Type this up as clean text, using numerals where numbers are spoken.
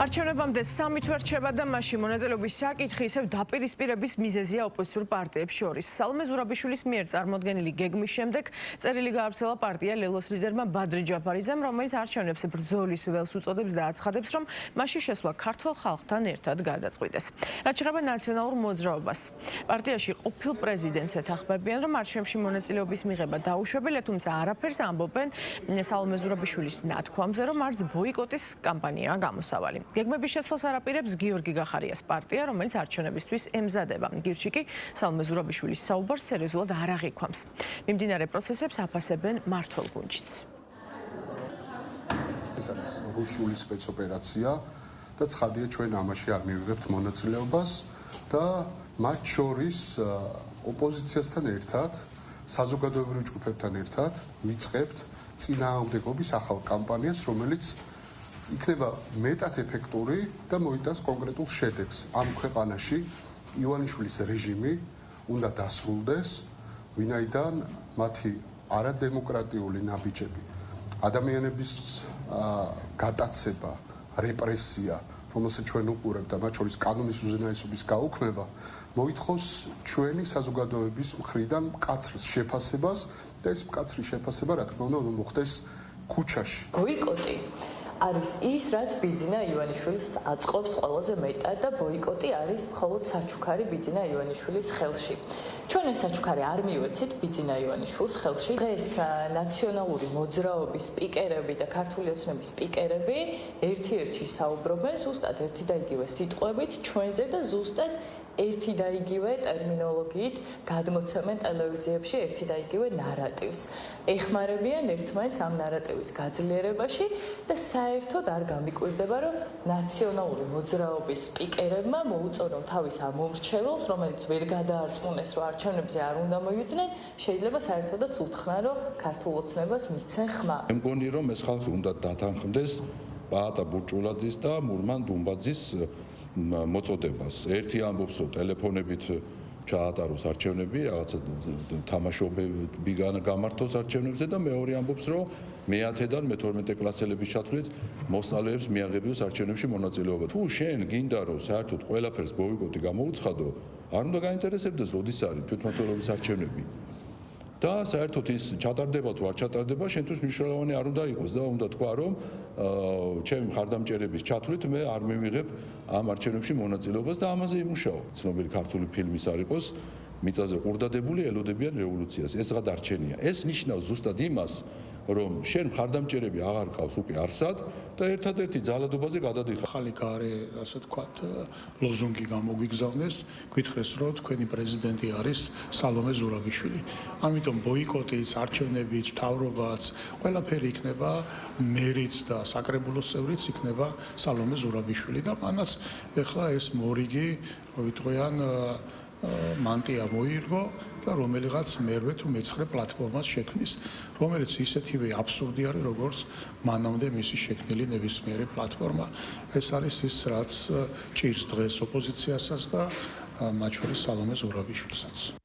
არჩევნებამდე 3 თვე რჩება და მასში მონაწილეობის საკითხი ისევ დაპირისპირების მიზეზია ოპოზიციურ პარტიებს შორის. სალომე ზურაბიშვილის მიერ წარმოდგენილი გეგმის შემდეგ წერილი გაავრცელა პარტია ლელოს ლიდერმა ბადრი ჯაფარიძემ, რომელიც არჩევნებს ბრძოლის ველს უწოდებს და აცხადებს, რომ მასში შესვლა ქართველ ხალხთან ერთად გადაწყვიტეს. რაც შეეხება ნაციონალურ მოძრაობას, პარტიაში ყოფილ პრეზიდენტს ეთანხმებიან, რომ არჩევნებში მონაწილეობის მიღება დაუშვებელია, თუმცა არაფერს ამბობენ სალომე ზურაბიშვილის ნათქვამზე, რომ არც ბოიკოტის კამპანიაა გამოსავალი. გეგმების შესვლას არაპირებს გიორგი გახარიას პარტია, რომელიც არჩევნებისთვის ემზადება. გირჩი კი სალომე ზურაბიშვილის საუბარს სერიოზულად არ აღიქვამს. მიმდინარე პროცესებს აფასებენ მმართველ გუნდშიც. ეს არის რუსული სპეცოპერაცია და ცხადია ჩვენ ამაში არ მივიღებთ მონაწილეობას და მათ შორის ოპოზიციასთან ერთად, საზოგადოებრივ ჯგუფებთან ერთად ვიწყებთ წინააღმდეგობის ახალ კამპანიას, რომელიც იქნება მეტად ეფექტური და მოიტანს კონკრეტულ შედეგს. ამ ქვეყანაში ივანიშვილის რეჟიმი უნდა დასრულდეს, ვინაიდან მათი არადემოკრატიული ნაბიჯები, ადამიანების გატაცება, რეპრესია, რომელსაც ჩვენ უყურებთ და მათ შორის კანონის უზენაესობის გაუქმება, მოითხოვს ჩვენი საზოგადოების მხრიდან მკაცრ შეფასებას და ეს მკაცრი შეფასება, რა თქმა უნდა, მოხდეს ქუჩაში. ბოიკოტი არის ის, რაც ბიძინა ივანიშვილს აწყობს ყველაზე მეტად და ბოიკოტი არის მხოლოდ საჩუქარი ბიძინა ივანიშვილის ხელში. ჩვენ ეს საჩუქარი არ მივეცით ბიძინა ივანიშვილის ხელში. დღეს ნაციონალური მოძრაობის სპიკერები და ქართული ოცნების სპიკერები ერთ-ერთში საუბრობენ ზუსტად ერთი და იგივე სიტყვებით ჩვენზე და ზუსტად ერთი და იგივე ტერმინოლოგიით გადმოცემენ ტელევიზიებში ერთი და იგივე ნარატივს. ეხმარებიან ერთმანეთს ამ ნარატივის გაძლიერებაში და საერთოდ არ გამიკვირდება, რომ ნაციონალური მოძრაობის სპიკერებმა მოუწოდონ თავის ამ მომრჩეველს, რომელიც ვერ გადაარწმუნეს, რომ არჩევნებზე არ უნდა მოვიდნენ, შეიძლება საერთოდაც უთხრან, რომ ქართულ ოცნებას მისცენ ხმა. მე მგონი, რომ ეს ხალხი უნდა დათანხმდეს პაატა ბურჭულაძის და მურმან დუმბაძის მოწოდებას. ერთი ამბობს, რომ ტელეფონებით ჩაატაროს არჩევნები, რაღაცა თამაშობები გამართოს არჩევნებზე და მეორე ამბობს, რომ მე-10-დან მე-12 კლასელების ჩათვლით მოსწავლეებს მიაღებიოს არჩევნებში მონაწილეობა. თუ შენ გინდა რომ საერთოდ ყველაფერს ბოიკოტი გამოუცხადო, არ უნდა გაინტერესებდეს როდის არის თვითმმართველობის არჩევნები. და საერთოდ ის ჩატარდება თუ არ ჩატარდება, შენთვის მნიშვნელოვანი არ უნდა იყოს და უნდა თქვა, რომ ჩემი მხარდამჭერების ჩათვლით მე არ მივიღებ ამ არჩევნებში მონაწილეობას და ამაზე იმუშაო. ცნობილი ქართული ფილმის არ იყოს, მიწაზე ყურდადებული ელოდებიან რევოლუციას. ეს გადარჩენია. ეს ნიშნავს ზუსტად იმას, რომ შენ მხარდამჭერები აღარ ყავს უკვე არსად და ერთადერთი ძალადობაზე გადადიხარ. ახალი გარე, ასე ვთქვათ, ლოზუნგი გამოგვიგზავნეს, გითხრეს, რომ თქვენი პრეზიდენტი არის სალომე ზურაბიშვილი. ამიტომ ბოიკოტიც, არჩევნებიც, მთავრობაც, ყველაფერი იქნება მერიც და საკრებულოს წევრიც იქნება სალომე ზურაბიშვილი და მანაც ეხლა ეს მორიგი, ვიტყვიან, მანტია მოირგო და რომელიღაც მერვე თუ მეცხრე პლატფორმას შექმნის, რომელიც ისეთივე აბსურდი არის, როგორც მანამდე მისი შექმნილი ნებისმიერი პლატფორმა. ეს არის ის, რაც ჭირს დღეს ოპოზიციასაც და მათ შორის სალომე ზურაბიშვილსაც.